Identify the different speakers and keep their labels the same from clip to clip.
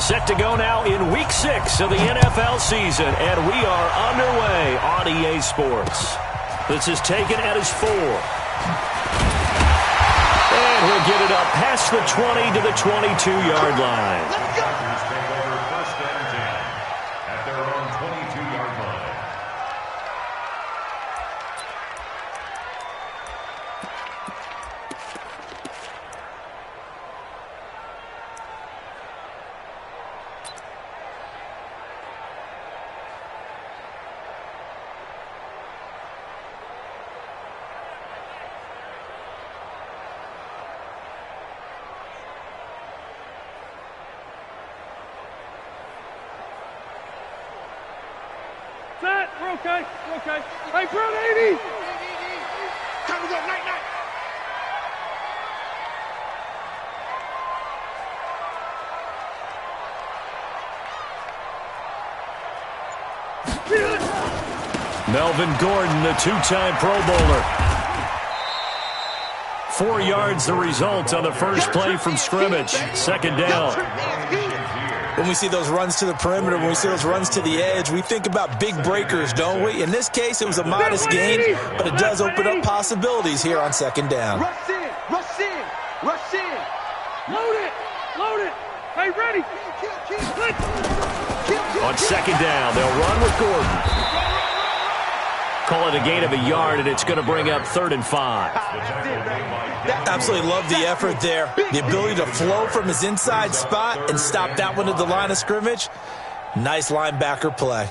Speaker 1: Set to go now in Week 6 of the NFL season, and we are underway on EA Sports. This is taken at his 4. And he'll get it up past the 20 to the 22-yard line.
Speaker 2: Let's go. Take over first and 10 at their own 22-yard line.
Speaker 3: We're okay. We're okay. Hey, Brown 80.
Speaker 2: Time to go. Night, night.
Speaker 1: Melvin Gordon, the two-time Pro Bowler. 4 yards the result on the first play from scrimmage. Second down.
Speaker 4: When we see those runs to the perimeter, when we see those runs to the edge, we think about big breakers, don't we? In this case, it was a modest gain, but it does open up possibilities here on second down.
Speaker 3: Rush in, rush in, rush in. Load it, load it. Hey, ready.
Speaker 1: On second down, they'll run with Gordon. Call it a gain of a yard, and it's going to bring up 3rd and 5.
Speaker 4: Absolutely love the effort there. The ability to flow from his inside spot and stop that one at the line of scrimmage. Nice linebacker play.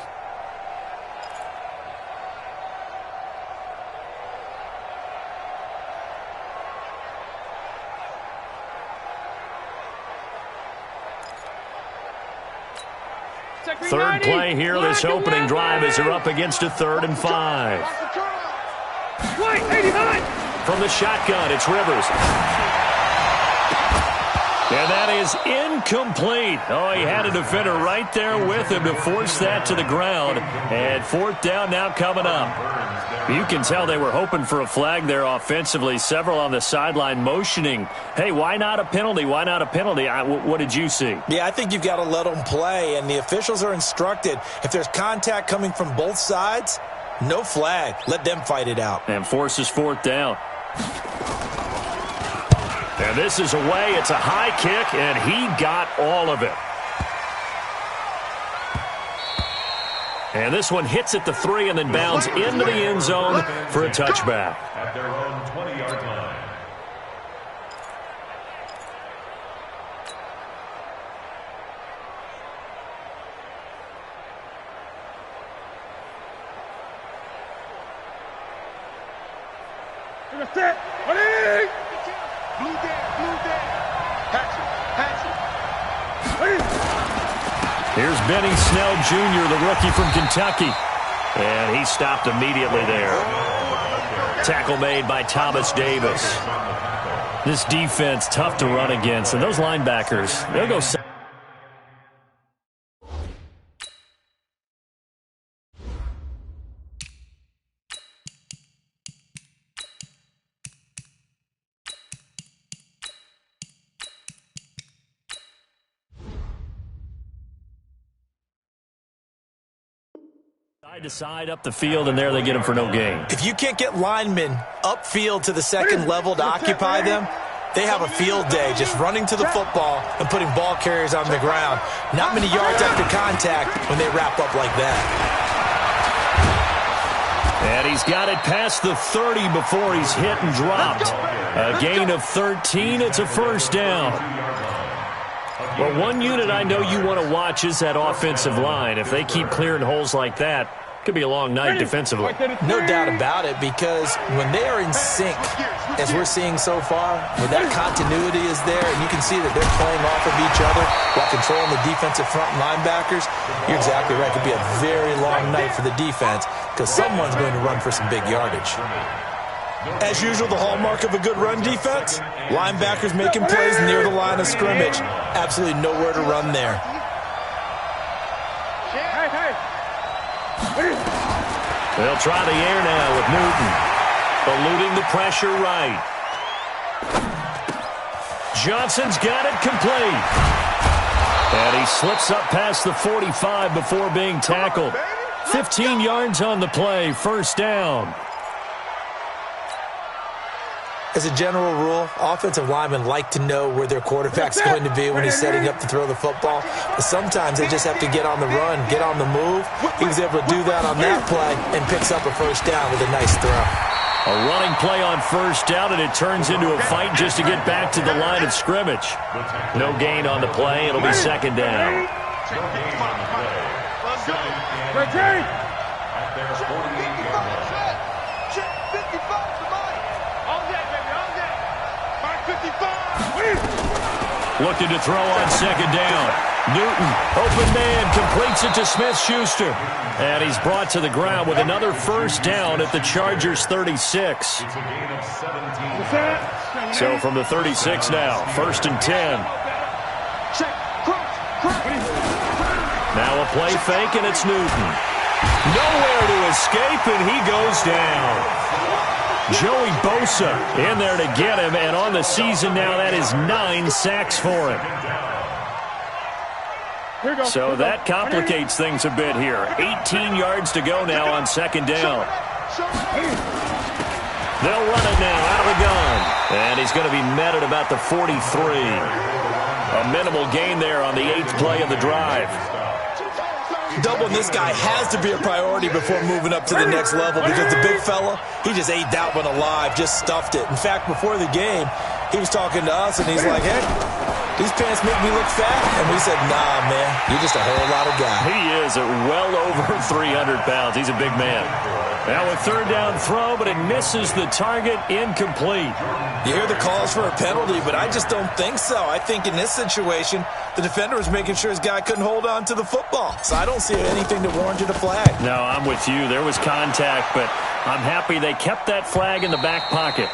Speaker 1: Third play here, this opening drive as they're up against a 3rd and 5.
Speaker 3: Wait, 89.
Speaker 1: From the shotgun, it's Rivers. And that is incomplete. Oh, he had a defender right there with him to force that to the ground. And 4th down now coming up. You can tell they were hoping for a flag there offensively. Several on the sideline motioning. Hey, why not a penalty? Why not a penalty? What did you see?
Speaker 4: Yeah, I think you've got to let them play, and the officials are instructed. If there's contact coming from both sides, no flag. Let them fight it out.
Speaker 1: And forces 4th down. And this is away. It's a high kick, and he got all of it. And this one hits at the 3 and then bounds into the end zone for a touchback.
Speaker 2: At their own 20-yard line.
Speaker 3: That's it. Ready?
Speaker 2: Blue dead. Patch it.
Speaker 1: Here's Benny Snell Jr., the rookie from Kentucky. And he stopped immediately there. Tackle made by Thomas Davis. This defense, tough to run against. And those linebackers, they'll go... Side to side up the field, and there they get him for no gain.
Speaker 4: If you can't get linemen upfield to the second level to occupy them, they have a field day just running to the football and putting ball carriers on the ground. Not many yards after contact when they wrap up like that.
Speaker 1: And he's got it past the 30 before he's hit and dropped. A gain of 13. It's a first down. Well, one unit I know you want to watch is that offensive line. If they keep clearing holes like that, it could be a long night defensively.
Speaker 4: No doubt about it, because when they are in sync, as we're seeing so far, when that continuity is there, and you can see that they're playing off of each other while controlling the defensive front linebackers, you're exactly right. It could be a very long night for the defense because someone's going to run for some big yardage. As usual, the hallmark of a good run defense, linebackers making plays near the line of scrimmage. Absolutely nowhere to run there.
Speaker 1: They'll try the air now with Newton. Eluding the pressure right. Johnson's got it complete. And he slips up past the 45 before being tackled. 15 yards on the play, first down.
Speaker 4: As a general rule, offensive linemen like to know where their quarterback's going to be when he's setting up to throw the football. But sometimes they just have to get on the run, get on the move. He was able to do that on that play and picks up a first down with a nice throw.
Speaker 1: A running play on first down, and it turns into a fight just to get back to the line of scrimmage. No gain on the play. It'll be second down.
Speaker 2: At their 48-yard line.
Speaker 1: Looking to throw on second down. Newton, open man, completes it to Smith-Schuster. And he's brought to the ground with another first down at the Chargers' 36.
Speaker 2: It's a gain of 17.
Speaker 1: So from the 36 now, first and 10. Now a play fake, and it's Newton. Nowhere to escape, and he goes down. Joey Bosa in there to get him, and on the season now, that is 9 sacks for him. So that complicates things a bit here. 18 yards to go now on second down. They'll run it now out of the gun. And he's going to be met at about the 43. A minimal gain there on the 8th play of the drive.
Speaker 4: Doubling this guy has to be a priority before moving up to the next level because the big fella, he just ate that one alive, just stuffed it. In fact, before the game, he was talking to us, and he's like, hey, these pants make me look fat. And we said, nah, man, you're just a whole lot of guy.
Speaker 1: He is at well over 300 pounds. He's a big man. Now a third down throw, but it misses the target, incomplete.
Speaker 4: You hear the calls for a penalty, but I just don't think so. I think in this situation, the defender was making sure his guy couldn't hold on to the football. So I don't see anything that warranted a flag.
Speaker 1: No, I'm with you. There was contact, but I'm happy they kept that flag in the back pocket.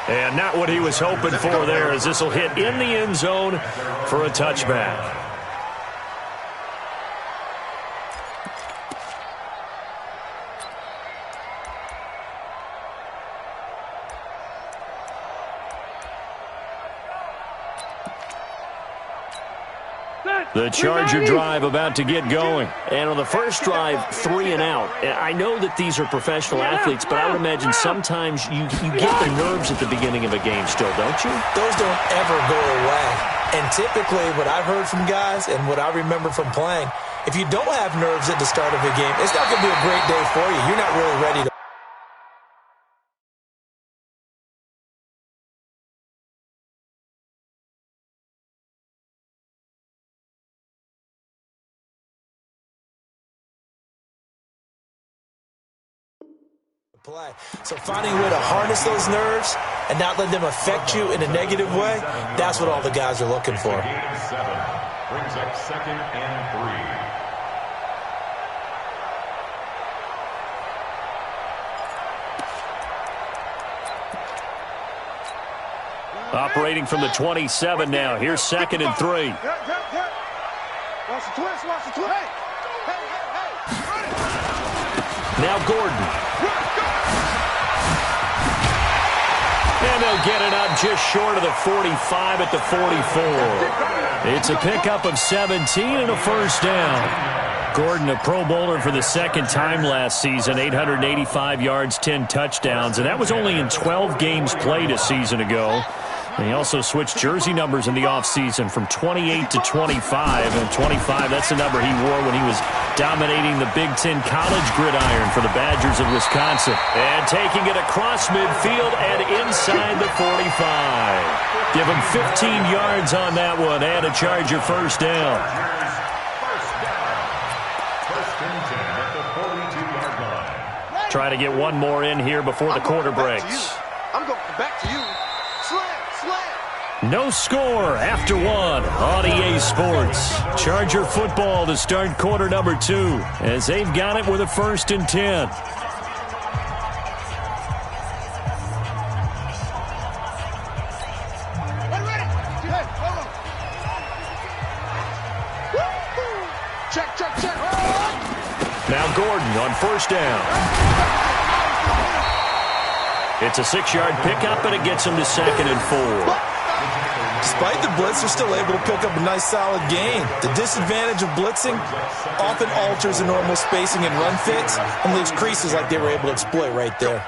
Speaker 1: And not what he was hoping for there, as this will hit in the end zone for a touchback. The Charger drive about to get going.
Speaker 5: And on the first drive, 3 and out. I know that these are professional athletes, but I would imagine sometimes you get the nerves at the beginning of a game still, don't you?
Speaker 4: Those don't ever go away. And typically what I've heard from guys and what I remember from playing, if you don't have nerves at the start of a game, it's not going to be a great day for you. You're not really ready to play. So finding a way to harness those nerves and not let them affect you in a negative way, that's what all the guys are looking for.
Speaker 2: Gain of 7 brings up second and 3.
Speaker 1: Operating from the 27 now. Here's second and 3.
Speaker 3: Watch the twist, watch the twist.
Speaker 1: Now Gordon. And they'll get it up just short of the 45 at the 44. It's a pickup of 17 and a first down. Gordon, a Pro Bowler for the second time last season, 885 yards, 10 touchdowns, and that was only in 12 games played a season ago. And he also switched jersey numbers in the offseason from 28 to 25. And 25, that's the number he wore when he was dominating the Big Ten college gridiron for the Badgers of Wisconsin. And taking it across midfield and inside the 45. Give him 15 yards on that one and a Charger first down.
Speaker 2: First and 10 at the 42-yard line.
Speaker 1: Try to get one more in here before the quarter breaks.
Speaker 3: I'm going back to you.
Speaker 1: No score after one on EA Sports. Charger football to start quarter number 2 as they've got it with a first and 10.
Speaker 3: Check.
Speaker 1: Now Gordon on first down. It's a 6-yard pickup, and it gets him to second and 4.
Speaker 4: Despite the blitz, they're still able to pick up a nice, solid gain. The disadvantage of blitzing often alters the normal spacing and run fits and leaves creases like they were able to exploit right there.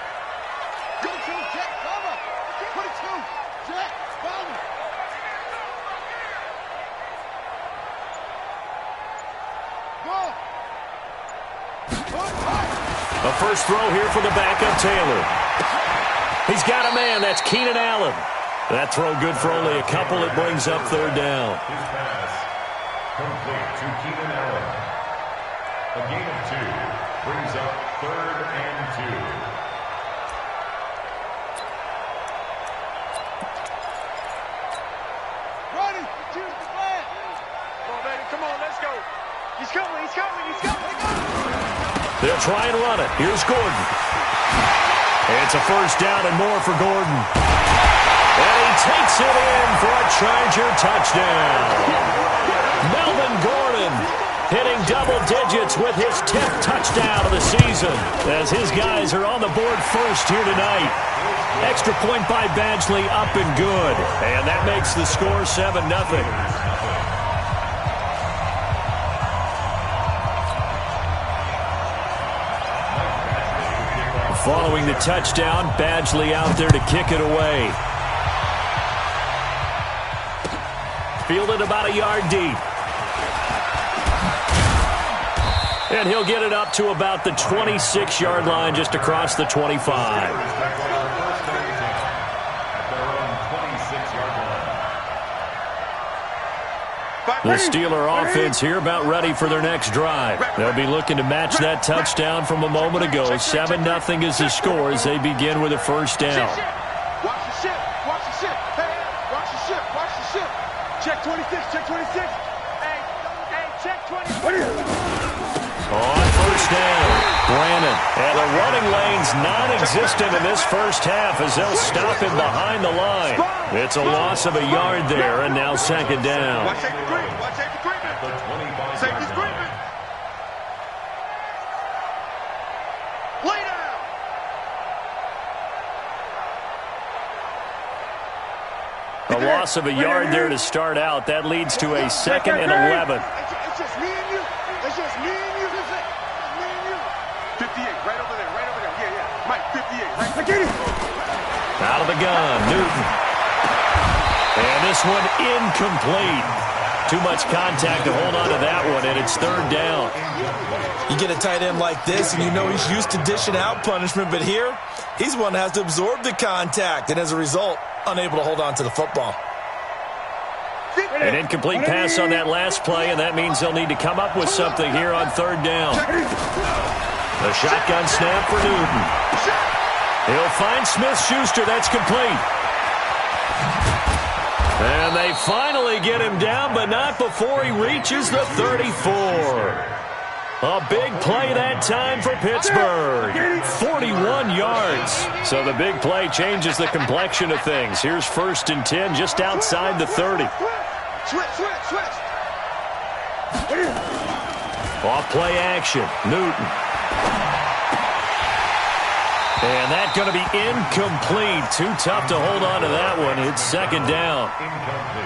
Speaker 1: The first throw here for the backup, Taylor. He's got a man. That's Keenan Allen. That throw good for only a couple. It brings up third down.
Speaker 2: His pass complete to Keenan Allen. A gain of 2 brings up 3rd and 2.
Speaker 3: Ready, choose the plan. Come on, baby, come on, let's go. He's coming, he's coming, he's coming, he's coming.
Speaker 1: They'll try and run it. Here's Gordon. It's a first down and more for Gordon. And he takes it in for a Charger touchdown. Melvin Gordon hitting double digits with his 10th touchdown of the season as his guys are on the board first here tonight. Extra point by Badgley, up and good. And that makes the score 7-0. Following the touchdown, Badgley out there to kick it away. Fielded about a yard deep. And he'll get it up to about the 26-yard line, just across the 25. The Steeler offense here about ready for their next drive. They'll be looking to match that touchdown from a moment ago. 7-0 is the score as they begin with a first down.
Speaker 3: Watch the ship, watch the ship. Hey, watch the ship, watch the ship. Check 26, check 26. Hey, check 26.
Speaker 1: On first down, Brandon. And the running lane's non-existent in this first half as they'll stop him behind the line. It's a loss of a yard there, and now second down.
Speaker 3: Watch safety Green, watch safety Green. Safety's Green. Lay down.
Speaker 1: A loss of a yard there to start out. That leads to a 2nd and 11.
Speaker 3: It's just me and you. It's just me and you. It's me and you. 58, right over there, right over there. Yeah. Mike, 58, right. I get it.
Speaker 1: Out of the gun, Newton. And this one incomplete. Too much contact to hold on to that one, and it's third down.
Speaker 4: You get a tight end like this, and you know he's used to dishing out punishment, but here, he's one that has to absorb the contact, and as a result, unable to hold on to the football.
Speaker 1: An incomplete pass on that last play, and that means they'll need to come up with something here on third down. The shotgun snap for Newton. He'll find Smith-Schuster. That's complete. And they finally get him down, but not before he reaches the 34. A big play that time for Pittsburgh. 41 yards. So the big play changes the complexion of things. Here's 1st and 10 just outside the 30.
Speaker 3: Switch.
Speaker 1: Off play action. Newton. And that's going to be incomplete. Too tough to hold on to that one. It's second down.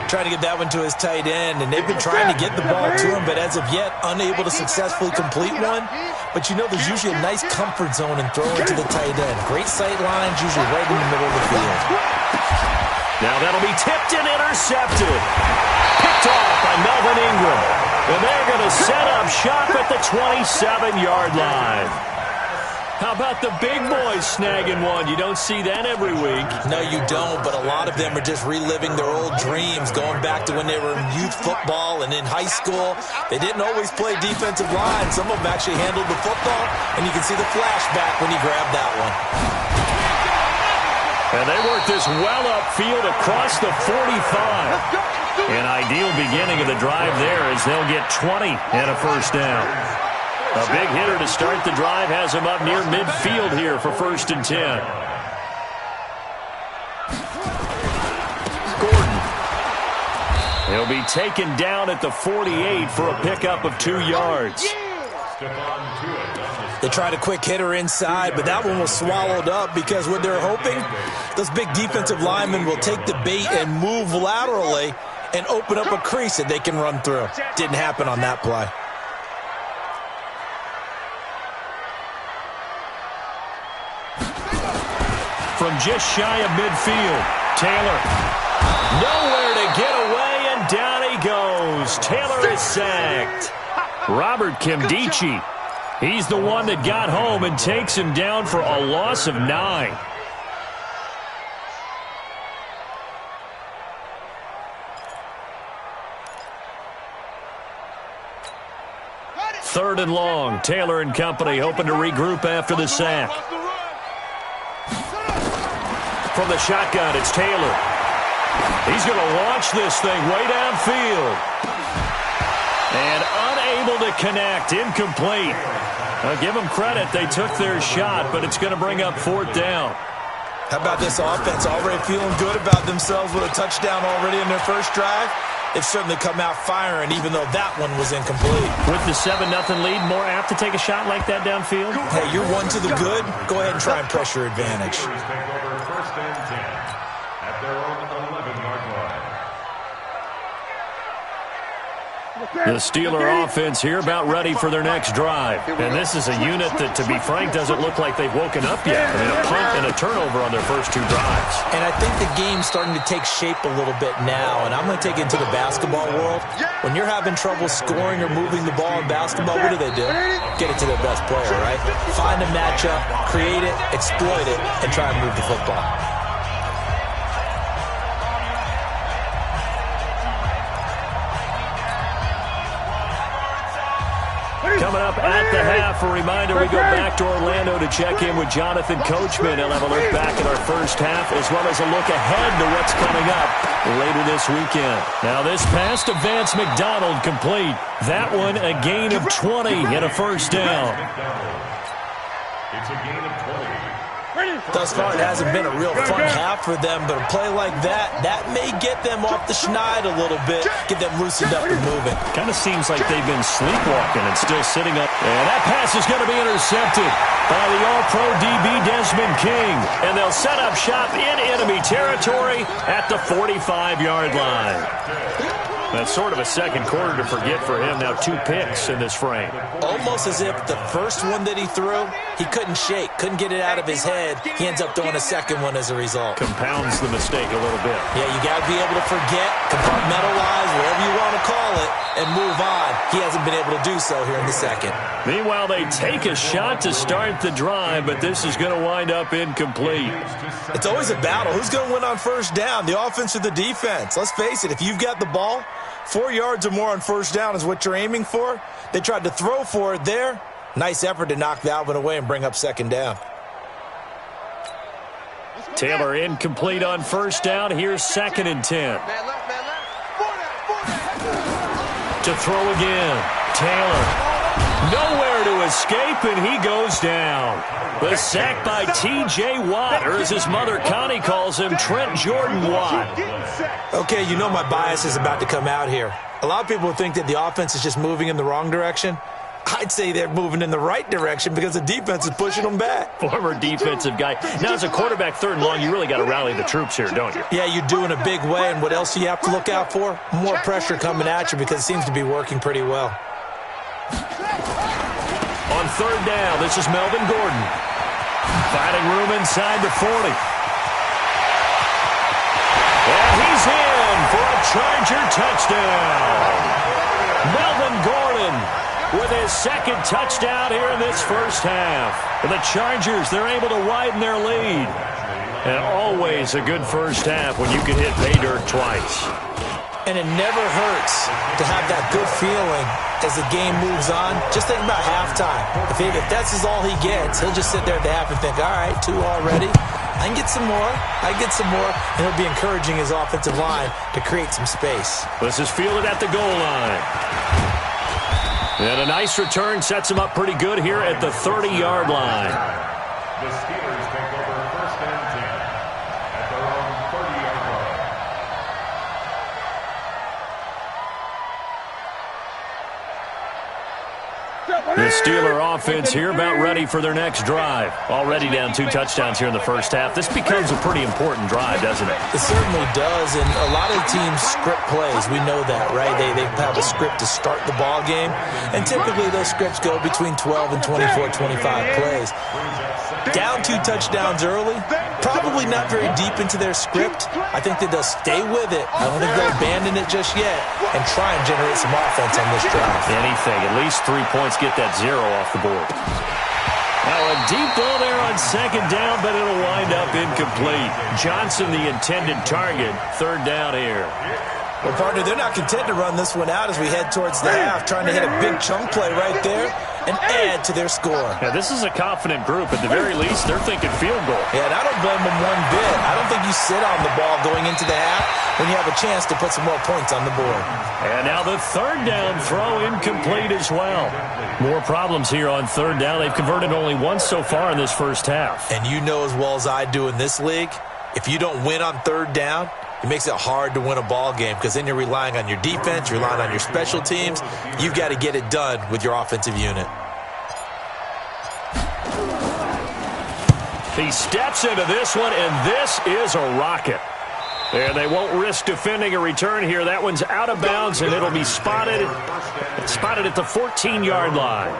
Speaker 4: Trying to get that one to his tight end, and they've been trying to get the ball to him, but as of yet, unable to successfully complete one. But you know there's usually a nice comfort zone in throwing to the tight end. Great sight lines, usually right in the middle of the field.
Speaker 1: Now that'll be tipped and intercepted. Picked off by Melvin Ingram. And they're going to set up shop at the 27-yard line. How about the big boys snagging one? You don't see that every week.
Speaker 4: No, you don't, but a lot of them are just reliving their old dreams, going back to when they were in youth football and in high school. They didn't always play defensive line. Some of them actually handled the football, and you can see the flashback when he grabbed that one.
Speaker 1: And they work this well upfield across the 45. An ideal beginning of the drive there as they'll get 20 and a first down. A big hitter to start the drive has him up near midfield here for 1st and 10. Gordon. He'll be taken down at the 48 for a pickup of 2 yards.
Speaker 4: They tried a quick hitter inside, but that one was swallowed up because what they're hoping, those big defensive linemen will take the bait and move laterally and open up a crease that they can run through. Didn't happen on that play.
Speaker 1: From just shy of midfield, Taylor. Nowhere to get away, and down he goes. Taylor is sacked. Robert Kimdichie. He's the one that got home and takes him down for a loss of 9. Third and long. Taylor and company hoping to regroup after the sack. From the shotgun, it's Taylor. He's going to launch this thing way downfield. And unable to connect, incomplete. I'll give them credit. They took their shot, but it's going to bring up 4th down.
Speaker 4: How about this offense already feeling good about themselves with a touchdown already in their first drive? They've certainly come out firing, even though that one was incomplete.
Speaker 1: With the 7-0 lead, more apt to take a shot like that downfield?
Speaker 4: Hey, you're one to the good. Go ahead and try and press your advantage.
Speaker 2: Take over 1st and 10 at their own 11-yard line.
Speaker 1: The Steeler offense here about ready for their next drive. And this is a unit that, to be frank, doesn't look like they've woken up yet. I mean, a punt and a turnover on their first 2 drives.
Speaker 4: And I think the game's starting to take shape a little bit now. And I'm going to take it into the basketball world. When you're having trouble scoring or moving the ball in basketball, what do? Get it to their best player, right? Find a matchup, create it, exploit it, and try and move the football.
Speaker 1: Coming up at the half, a reminder, we go back to Orlando to check in with Jonathan Coachman. He'll have a look back at our first half, as well as a look ahead to what's coming up later this weekend. Now, this pass to Vance McDonald complete. That one, a gain of 20 and a first down.
Speaker 2: It's a gain of 20.
Speaker 4: Thus far, it hasn't been a real fun half for them, but a play like that may get them off the schneid a little bit, get them loosened up and moving.
Speaker 1: Kind of seems like they've been sleepwalking and still sitting up. And that pass is going to be intercepted by the All-Pro DB Desmond King. And they'll set up shop in enemy territory at the 45-yard line. That's sort of a second quarter to forget for him. Now 2 picks in this frame.
Speaker 4: Almost as if the first one that he threw, he couldn't shake, couldn't get it out of his head. He ends up throwing a second one as a result.
Speaker 1: Compounds the mistake a little bit.
Speaker 4: Yeah, you got to be able to forget, compartmentalize, whatever you want to call it, and move on. He hasn't been able to do so here in the second.
Speaker 1: Meanwhile, they take a shot to start the drive, but this is going to wind up incomplete.
Speaker 4: It's always a battle. Who's going to win on first down, the offense or the defense? Let's face it, if you've got the ball, 4 yards or more on first down is what you're aiming for. They tried to throw for it there. Nice effort to knock that one away and bring up second down.
Speaker 1: Taylor incomplete on first down. Here's 2nd and 10. To throw again. Taylor. Nowhere to escape, and he goes down. The sack by T.J. Watt, or as his mother Connie calls him, Trent Jordan Watt.
Speaker 4: Okay, you know my bias is about to come out here. A lot of people think that the offense is just moving in the wrong direction. I'd say they're moving in the right direction because the defense is pushing them back.
Speaker 1: Former defensive guy. Now, as a quarterback, 3rd and long, you really got to rally the troops here, don't you?
Speaker 4: Yeah, you do in a big way, and what else do you have to look out for? More pressure coming at you because it seems to be working pretty well.
Speaker 1: On 3rd down, this is Melvin Gordon. Finding room inside the 40. And he's in for a Charger touchdown. Melvin Gordon with his 2nd touchdown here in this first half. For the Chargers, they're able to widen their lead. And always a good first half when you can hit pay dirt twice.
Speaker 4: And it never hurts to have that good feeling as the game moves on. Just think about halftime. If that's all he gets, he'll just sit there at the half and think, all right, 2 already. I can get some more. I can get some more. And he'll be encouraging his offensive line to create some space.
Speaker 1: This is fielded at the goal line. And a nice return sets him up pretty good here at the 30-yard line.
Speaker 2: The Steelers take over 1st and 10 at their own 30-yard line.
Speaker 1: The Steeler offense here about ready for their next drive. Already down 2 touchdowns here in the first half. This becomes a pretty important drive, doesn't it?
Speaker 4: It certainly does, and a lot of teams script plays. We know that, right? They have a script to start the ball game, and typically those scripts go between 12 and 24, 25 plays. Down 2 touchdowns early, probably not very deep into their script. I think that they'll stay with it. I don't think they'll abandon it just yet and try and generate some offense on this drive.
Speaker 1: Anything, at least 3 points, get that 0 off the board. Now a deep ball there on second down, but it'll wind up incomplete. Johnson, the intended target, third down here.
Speaker 4: Well, partner, they're not content to run this one out as we head towards the half, trying to hit a big chunk play right there and add to their score.
Speaker 1: Yeah, this is a confident group. At the very least, they're thinking field goal.
Speaker 4: Yeah, and I don't blame them one bit. I don't think you sit on the ball going into the half when you have a chance to put some more points on the board.
Speaker 1: And now the third down throw incomplete as well. More problems here on third down. They've converted only once so far in this first half.
Speaker 4: And you know as well as I do in this league, if you don't win on third down, it makes it hard to win a ball game because then you're relying on your defense, you're relying on your special teams. You've got to get it done with your offensive unit.
Speaker 1: He steps into this one, and this is a rocket. And they won't risk defending a return here. That one's out of bounds, and it'll be spotted at the 14-yard line.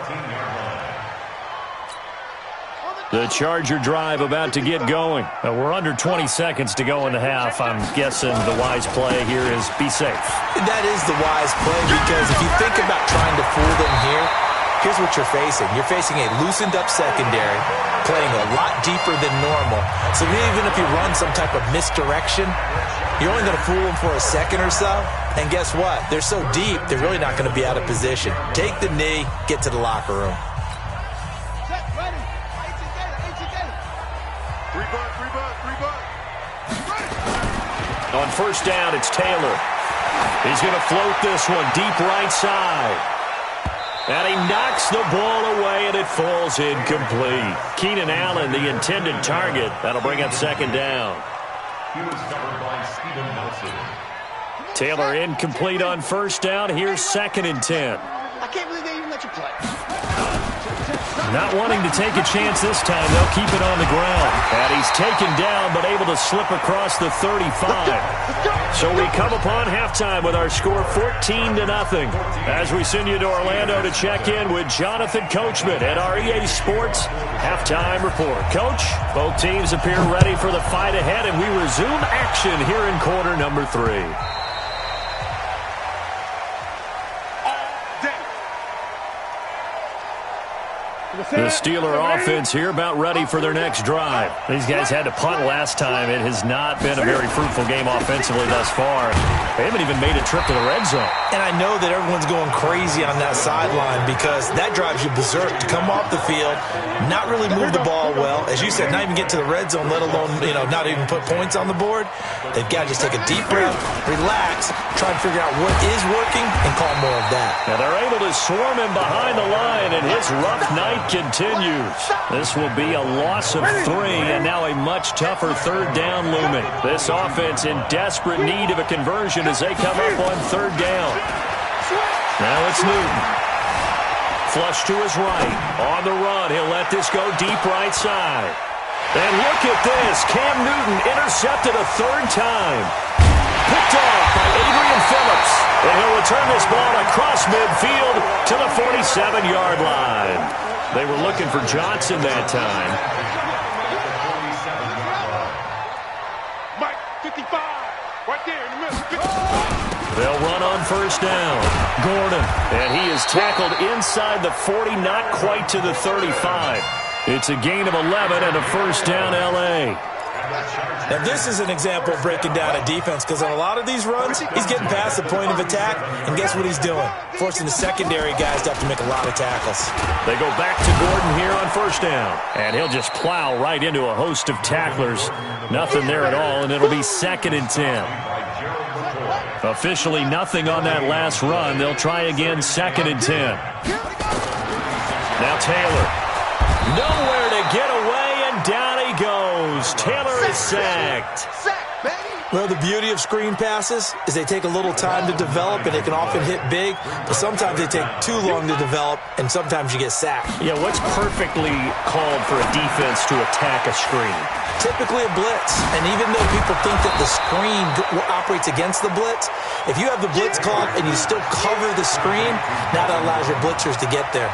Speaker 1: The Charger drive about to get going. We're under 20 seconds to go in the half. I'm guessing the wise play here is be safe.
Speaker 4: That is the wise play because if you think about trying to fool them here, here's what you're facing. You're facing a loosened-up secondary, playing a lot deeper than normal. So even if you run some type of misdirection, you're only going to fool them for a second or so. And guess what? They're so deep, they're really not going to be out of position. Take the knee, get to the locker room.
Speaker 1: On first down, it's Taylor. He's going to float this one deep right side. And he knocks the ball away, and it falls incomplete. Keenan Allen, the intended target. That'll bring up second down.
Speaker 2: He was covered by Steven Nelson.
Speaker 1: Taylor incomplete on first down. Here's second and 10.
Speaker 3: I can't believe they even let you play.
Speaker 1: Not wanting to take a chance this time, they'll keep it on the ground. And he's taken down, but able to slip across the 35. So we come upon halftime with our score 14-0. As we send you to Orlando to check in with Jonathan Coachman at our EA Sports Halftime Report. Coach, both teams appear ready for the fight ahead, and we resume action here in quarter number 3. The Steeler offense here about ready for their next drive. These guys had to punt last time. It has not been a very fruitful game offensively thus far. They haven't even made a trip to the red zone.
Speaker 4: And I know that everyone's going crazy on that sideline because that drives you berserk to come off the field, not really move the ball well. As you said, not even get to the red zone, let alone, not even put points on the board. They've got to just take a deep breath, relax, try and figure out what is working, and call more of that.
Speaker 1: Now they're able to swarm him behind the line, and his rough night continues. This will be a loss of 3, and now a much tougher third down looming. This offense in desperate need of a conversion as they come up on third down. Now it's Newton. Flush to his right. On the run, he'll let this go deep right side. And look at this. Cam Newton intercepted a third time. Picked off by Adrian Phillips. And he'll return this ball across midfield to the 47-yard line. They were looking for Johnson that time.
Speaker 3: Mike, 55, right there in the middle.
Speaker 1: They'll run on first down. Gordon, and he is tackled inside the 40, not quite to the 35. It's a gain of 11 and a first down, L.A.
Speaker 4: Now, this is an example of breaking down a defense because on a lot of these runs, he's getting past the point of attack, and guess what he's doing? Forcing the secondary guys to have to make a lot of tackles. They go back to Gordon here on first down, and he'll just plow right into a host of tacklers. Nothing there at all, and it'll be second and 10. Officially nothing on that last run. They'll try again, second and 10. Now Taylor. Nowhere to get away, and down he goes. Taylor is sacked.
Speaker 3: Sack, baby.
Speaker 4: Well, the beauty of screen passes is they take a little time to develop, and they can often hit big, but sometimes they take too long to develop, and sometimes you get sacked.
Speaker 1: Yeah, what's perfectly called for a defense to attack a screen?
Speaker 4: Typically a blitz, and even though people think that the screen operates against the blitz, if you have the blitz called and you still cover the screen, now that allows your blitzers to get there.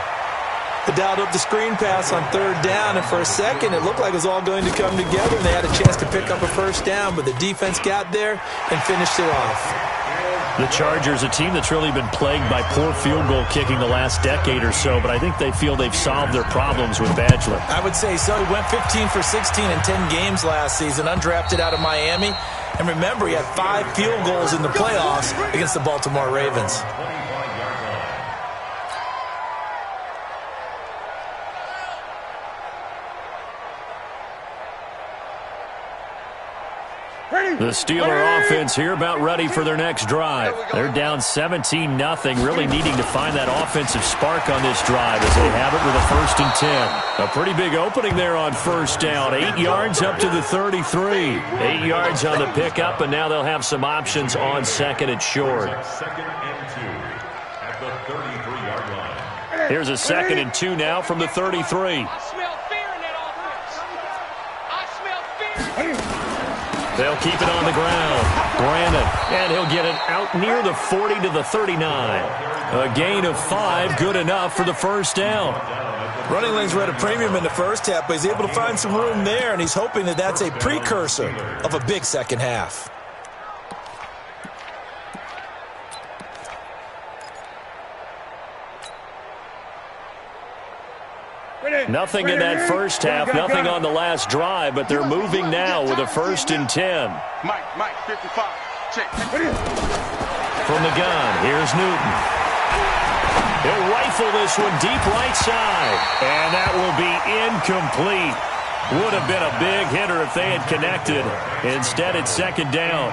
Speaker 4: They dialed up the screen pass on 3rd down, and for a second, it looked like it was all going to come together, and they had a chance to pick up a 1st down, but the defense got there and finished it off.
Speaker 1: The Chargers, a team that's really been plagued by poor field goal kicking the last decade or so, but I think they feel they've solved their problems with Badgley.
Speaker 4: I would say so. He went 15 for 16 in 10 games last season, undrafted out of Miami. And remember, he had 5 field goals in the playoffs against the Baltimore Ravens.
Speaker 1: The Steeler offense here about ready for their next drive. They're down 17-0, really needing to find that offensive spark on this drive as they have it with a 1st and 10. A pretty big opening there on 1st down. 8 yards up to the 33. 8 yards on the pickup, and now they'll have some options on 2nd and short.
Speaker 2: 2nd and 2 at the 33-yard line.
Speaker 1: Here's a 2nd and 2 now from the 33.
Speaker 3: I smell fear in that offense. I smell fear.
Speaker 1: They'll keep it on the ground. Brandon, and he'll get it out near the 40 to the 39. A gain of 5, good enough for the 1st down.
Speaker 4: Running lanes were at a premium in the first half, but he's able to find some room there, and he's hoping that that's a precursor of a big second half.
Speaker 1: Nothing in that first half, nothing on the last drive, but they're moving now with a 1st and 10.
Speaker 3: Mike, 55. Check.
Speaker 1: From the gun, here's Newton. He'll rifle this one deep right side, and that will be incomplete. Would have been a big hitter if they had connected. Instead, it's 2nd down.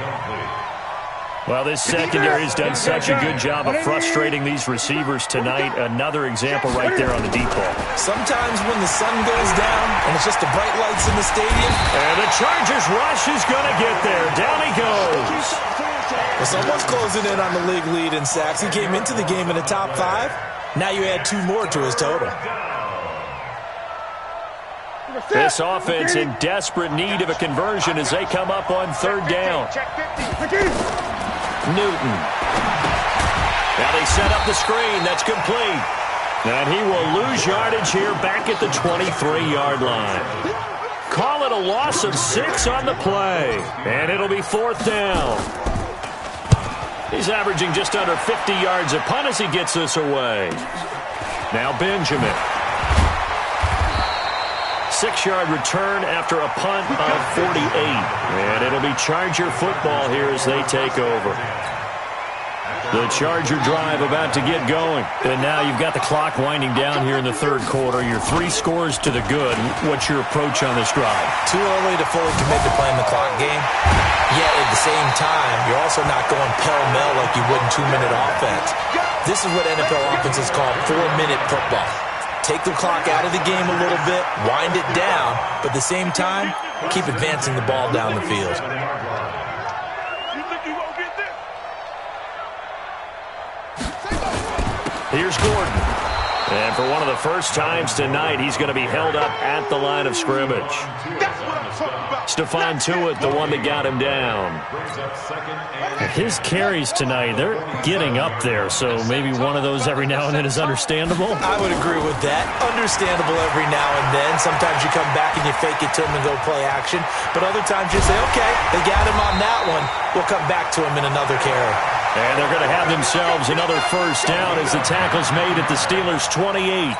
Speaker 1: Well, this secondary has done such a good job of frustrating these receivers tonight. Another example right there on the deep ball.
Speaker 4: Sometimes when the sun goes down and it's just the bright lights in the stadium.
Speaker 1: And the Chargers rush is going to get there. Down he goes.
Speaker 4: Well, someone's closing in on the league lead in sacks. He came into the game in the top 5. Now you add 2 more to his total.
Speaker 1: This offense in desperate need of a conversion as they come up on 3rd down. Newton. Now they set up the screen. That's complete. And he will lose yardage here back at the 23-yard line. Call it a loss of 6 on the play. And it'll be 4th down. He's averaging just under 50 yards a punt as he gets this away. Now Benjamin. 6-yard return after a punt of 48. And it'll be Charger football here as they take over. The Charger drive about to get going. And now you've got the clock winding down here in the 3rd quarter. You're 3 scores to the good. What's your approach on this drive?
Speaker 4: Too early to fully commit to playing the clock game. Yet at the same time, you're also not going pell-mell like you would in 2-minute offense. This is what NFL offenses call 4-minute football. Take the clock out of the game a little bit, wind it down, but at the same time, keep advancing the ball down the field.
Speaker 1: Here's Gordon. And for one of the first times tonight, he's going to be held up at the line of scrimmage. Stephon Tuitt, the one that got him down. His carries tonight, they're getting up there, so maybe one of those every now and then is understandable.
Speaker 4: I would agree with that. Understandable every now and then. Sometimes you come back and you fake it to him and go play action. But other times you say, okay, they got him on that one. We'll come back to him in another carry.
Speaker 1: And they're going to have themselves another 1st down as the tackle's made at the Steelers' 28.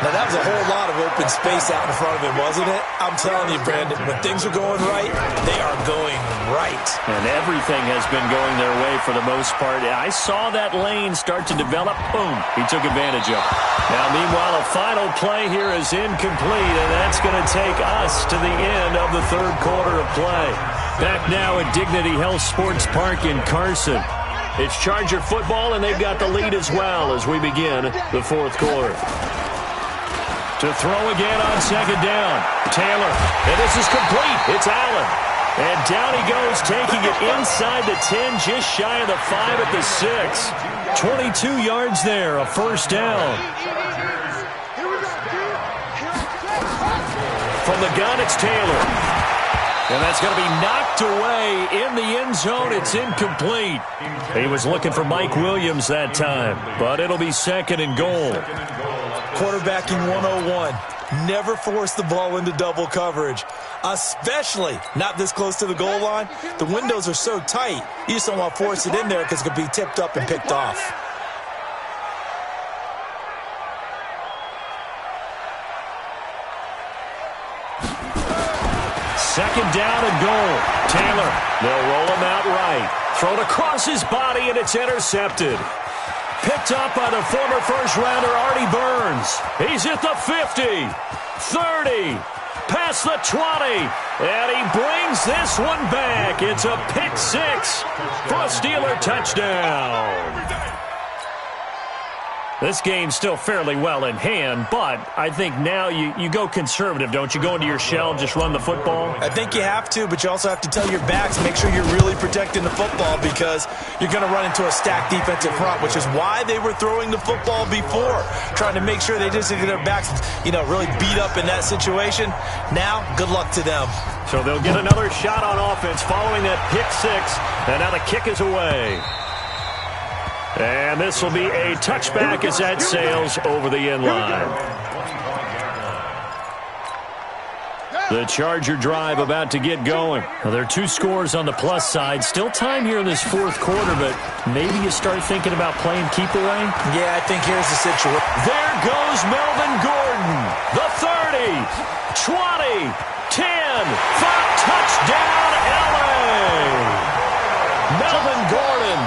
Speaker 4: Now, that was a whole lot of open space out in front of him, wasn't it? I'm telling you, Brandon, when things are going right, they are going right.
Speaker 1: And everything has been going their way for the most part. I saw that lane start to develop. Boom. He took advantage of it. Now, meanwhile, a final play here is incomplete, and that's going to take us to the end of the 3rd quarter of play. Back now at Dignity Health Sports Park in Carson. It's Charger football, and they've got the lead as well as we begin the 4th quarter. To throw again on 2nd down. Taylor. And this is complete. It's Allen. And down he goes, taking it inside the 10, just shy of the 5 at the 6. 22 yards there, a first down. From the gun, it's Taylor. And that's going to be knocked away in the end zone. It's incomplete. He was looking for Mike Williams that time, but it'll be 2nd and goal.
Speaker 4: Quarterbacking 101. Never force the ball into double coverage, especially not this close to the goal line. The windows are so tight, you just don't want to force it in there because it could be tipped up and picked off.
Speaker 1: Second down and goal. Taylor, they'll roll him out right. Thrown across his body, and it's intercepted. Picked up by the former first-rounder Artie Burns. He's at the 50, 30, past the 20, and he brings this one back. It's a pick 6 for a Steeler touchdown. This game's still fairly well in hand, but I think now you go conservative, don't you? Go into your shell and just run the football?
Speaker 4: I think you have to, but you also have to tell your backs, make sure you're really protecting the football because you're going to run into a stacked defensive front, which is why they were throwing the football before, trying to make sure they just get their backs, really beat up in that situation. Now, good luck to them.
Speaker 1: So they'll get another shot on offense following that pick 6, and now the kick is away. And this will be a touchback as that sails over the end line. The Charger drive about to get going. Well, there are 2 scores on the plus side. Still time here in this 4th quarter, but maybe you start thinking about playing keep away?
Speaker 4: Yeah, I think here's the situation.
Speaker 1: There goes Melvin Gordon. The 30, 20, 10, 5, touchdown LA. Melvin Gordon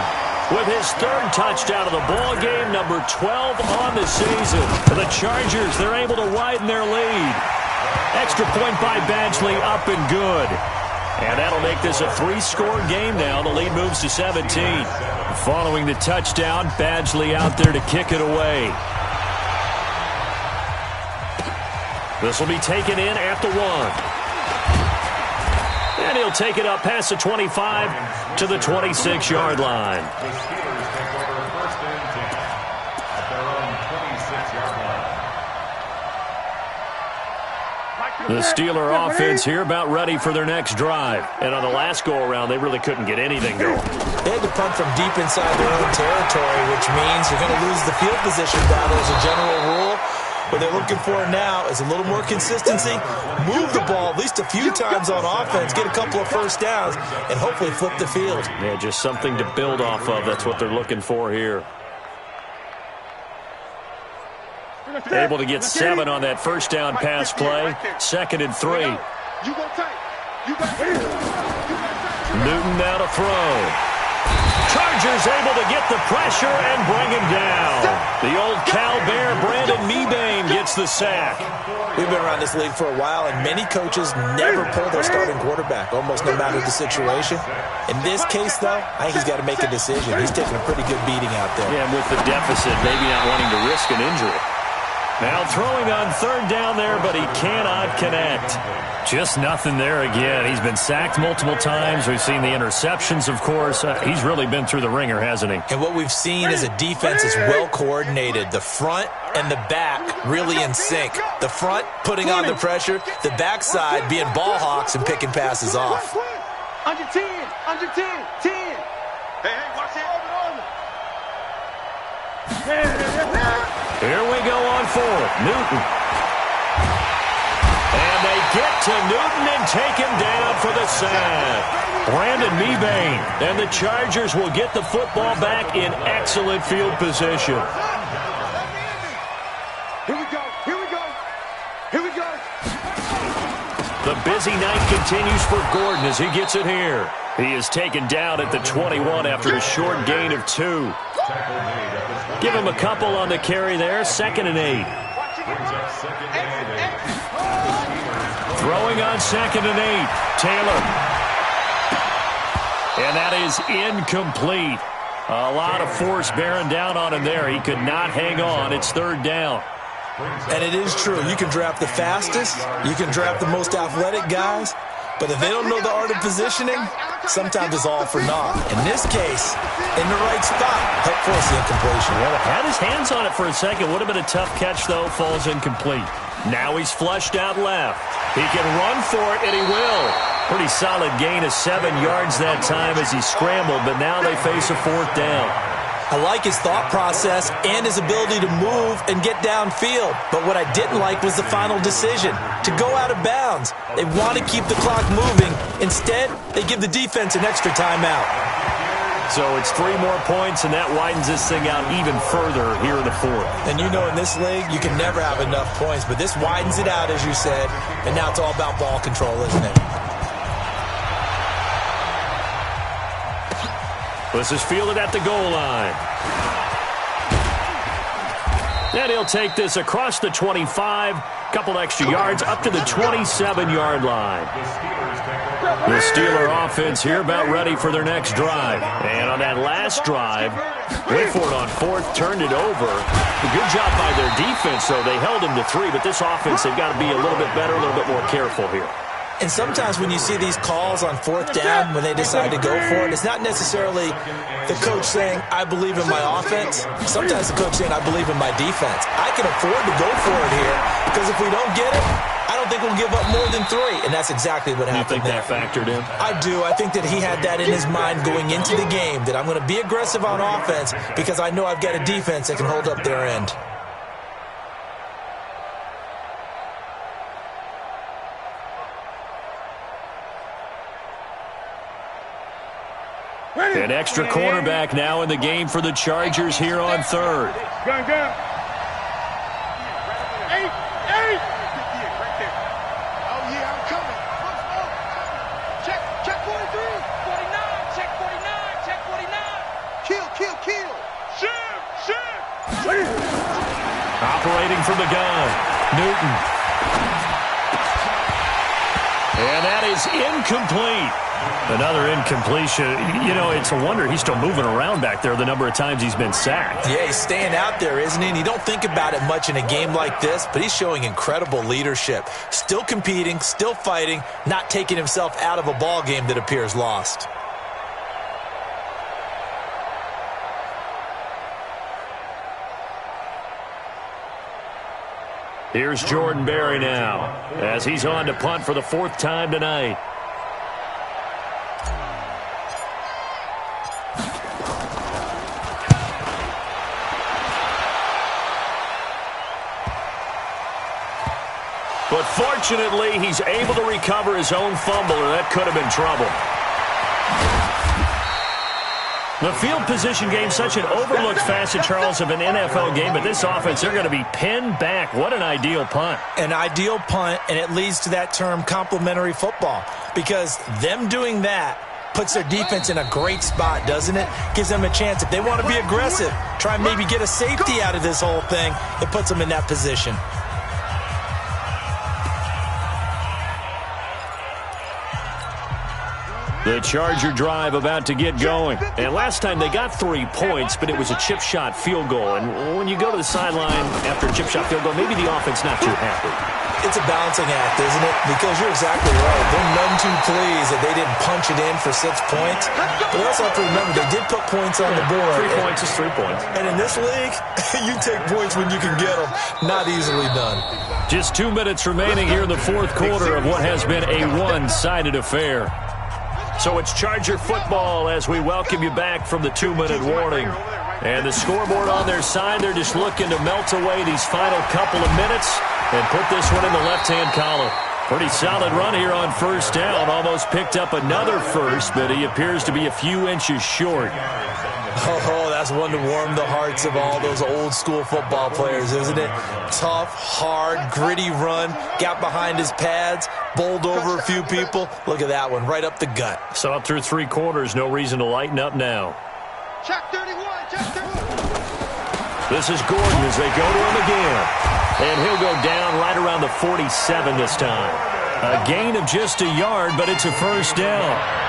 Speaker 1: with his 3rd touchdown of the ball game, number 12 on the season. The Chargers, they're able to widen their lead. Extra point by Badgley, up and good. And that'll make this a 3-score game now. The lead moves to 17. Following the touchdown, Badgley out there to kick it away. This will be taken in at the 1. And he'll take it up past the 25 to the 26-yard line. The Steeler offense here about ready for their next drive. And on the last go-around, they really couldn't get anything going.
Speaker 4: They had to punt from deep inside their own territory, which means you're going to lose the field position battle as a general rule. What they're looking for now is a little more consistency, move the ball at least a few times on offense, get a couple of first downs, and hopefully flip the field.
Speaker 1: Yeah, just something to build off of. That's what they're looking for here. Able to get 7 on that first down pass play. 2nd and 3. Newton now to throw. Chargers able to get the pressure and bring him down. The old Cal Bear, Brandon Mebane, gets the sack.
Speaker 4: We've been around this league for a while, and many coaches never pull their starting quarterback, almost no matter the situation. In this case, though, I think he's got to make a decision. He's taking a pretty good beating out there.
Speaker 1: Yeah, and with the deficit, maybe not wanting to risk an injury. Now throwing on 3rd down there, but he cannot connect. Just nothing there again. He's been sacked multiple times. We've seen the interceptions, of course. He's really been through the ringer, hasn't he?
Speaker 4: And what we've seen is a defense that's well coordinated. The front and the back really in sync. The front putting on the pressure, the backside being ball hawks and picking passes off.
Speaker 3: Under 10, under 10, 10. Hey, watch that.
Speaker 1: Here we go on 4th. Newton. And they get to Newton and take him down for the sack. Brandon Mebane. And the Chargers will get the football back in excellent field position.
Speaker 3: Here we go, here we go, here we go.
Speaker 1: The busy night continues for Gordon as he gets it here. He is taken down at the 21 after a short gain of 2. Give him a couple on the carry there. 2nd and 8. Throwing on 2nd and 8. Taylor. And that is incomplete. A lot of force bearing down on him there. He could not hang on. It's 3rd down.
Speaker 4: And it is true. You can draft the fastest. You can draft the most athletic guys. But if they don't know the art of positioning, sometimes it's all for naught. In this case, in the right spot, help force the incompletion.
Speaker 1: Well, had his hands on it for a second. Would have been a tough catch, though. Falls incomplete. Now he's flushed out left. He can run for it, and he will. Pretty solid gain of 7 yards that time as he scrambled, but now they face a 4th down.
Speaker 4: I like his thought process and his ability to move and get downfield. But what I didn't like was the final decision, to go out of bounds. They want to keep the clock moving. Instead, they give the defense an extra timeout.
Speaker 1: So it's 3 more points, and that widens this thing out even further here in the 4th.
Speaker 4: And you know in this league, you can never have enough points, but this widens it out, as you said, and now it's all about ball control, isn't it?
Speaker 1: This is fielded at the goal line. And he'll take this across the 25, couple extra yards, up to the 27-yard line. The Steeler offense here about ready for their next drive. And on that last drive, went for it on 4th, turned it over. A good job by their defense, though. They held him to 3, but this offense, they've got to be a little bit better, a little bit more careful here.
Speaker 4: And sometimes when you see these calls on 4th down, when they decide to go for it, it's not necessarily the coach saying, I believe in my offense. Sometimes the coach saying, I believe in my defense. I can afford to go for it here because if we don't get it, I don't think we'll give up more than 3. And that's exactly what happened there.
Speaker 1: You think that factored in?
Speaker 4: I do. I think that he had that in his mind going into the game, that I'm going to be aggressive on offense because I know I've got a defense that can hold up their end.
Speaker 1: An extra cornerback now in the game for the Chargers here on 3rd.
Speaker 3: Gun. 8. Oh, yeah, I'm coming. Check 43. 49. Check 49. Check 49. Kill. Shift.
Speaker 1: Operating from the gun, Newton. And that is incomplete. Another incompletion. You know, it's a wonder he's still moving around back there the number of times he's been sacked.
Speaker 4: Yeah, he's staying out there, isn't he? And you don't think about it much in a game like this, but he's showing incredible leadership. Still competing, still fighting, not taking himself out of a ball game that appears lost.
Speaker 1: Here's Jordan Berry now as he's on to punt for the 4th time tonight. But fortunately, he's able to recover his own fumble, or that could have been trouble. The field position game, such an overlooked facet, Charles, of an NFL game, but this offense, they're going to be pinned back. What an ideal punt.
Speaker 4: An ideal punt, and it leads to that term complementary football, because them doing that puts their defense in a great spot, doesn't it? Gives them a chance. If they want to be aggressive, try and maybe get a safety out of this whole thing, it puts them in that position.
Speaker 1: The Charger drive about to get going. And last time they got 3 points, but it was a chip shot field goal. And when you go to the sideline after a chip shot field goal, maybe the offense not too happy.
Speaker 4: It's a balancing act, isn't it? Because you're exactly right. They're none too pleased that they didn't punch it in for 6 points. But they also have to remember they did put points on the board.
Speaker 1: 3 points is 3 points.
Speaker 4: And in this league, you take points when you can get them. Not easily done.
Speaker 1: Just 2 minutes remaining here in the 4th quarter of what has been a one-sided affair. So it's Charger football as we welcome you back from the 2-minute warning. And the scoreboard on their side, they're just looking to melt away these final couple of minutes and put this one in the left-hand column. Pretty solid run here on 1st down. Almost picked up another first, but he appears to be a few inches short.
Speaker 4: Oh, that's one to warm the hearts of all those old-school football players, isn't it? Tough, hard, gritty run, got behind his pads, bowled over a few people. Look at that one, right up the gut.
Speaker 1: So up through 3 quarters, no reason to lighten up now.
Speaker 3: Check 31, check 31.
Speaker 1: This is Gordon as they go to him again. And he'll go down right around the 47 this time. A gain of just a yard, but it's a 1st down.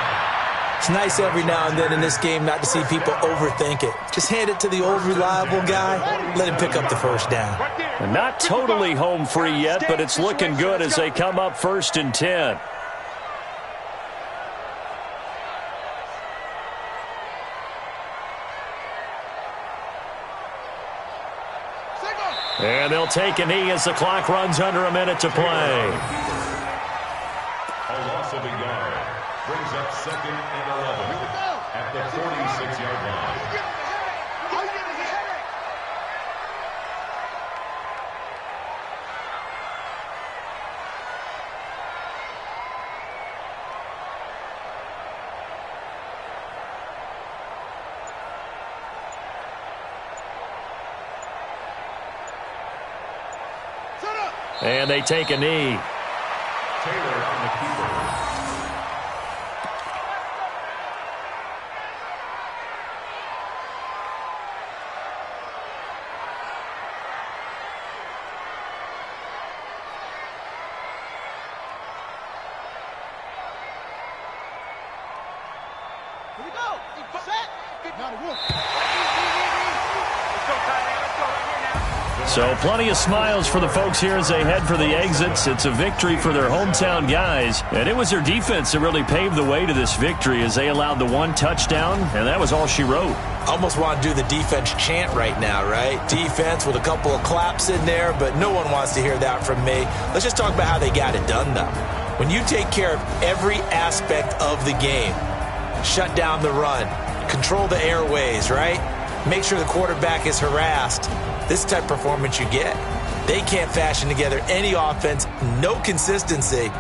Speaker 4: It's nice every now and then in this game not to see people overthink it. Just hand it to the old reliable guy, let him pick up the 1st down.
Speaker 1: And not totally home free yet, but it's looking good as they come up 1st and 10. And they'll take a knee as the clock runs under a minute to play.
Speaker 2: A loss of a yard brings up 2nd and 11 at the 46-yard line.
Speaker 1: And they take a knee.
Speaker 2: Taylor on the keeper.
Speaker 3: Here we go. Set. Now the Let's go, Tyler. Let's go right here now.
Speaker 1: So plenty of smiles for the folks here as they head for the exits. It's a victory for their hometown guys. And it was their defense that really paved the way to this victory as they allowed the 1 touchdown, and that was all she wrote.
Speaker 4: Almost want to do the defense chant right now, right? Defense with a couple of claps in there, but no one wants to hear that from me. Let's just talk about how they got it done, though. When you take care of every aspect of the game, shut down the run, control the airways, right? Make sure the quarterback is harassed. This type of performance you get. They can't fashion together any offense, no consistency,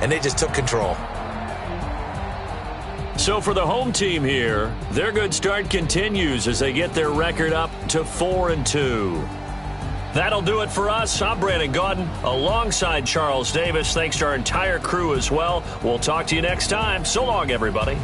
Speaker 4: and they just took control.
Speaker 1: So for the home team here, their good start continues as they get their record up to 4-2. That'll do it for us. I'm Brandon Gaudin alongside Charles Davis. Thanks to our entire crew as well. We'll talk to you next time. So long, everybody.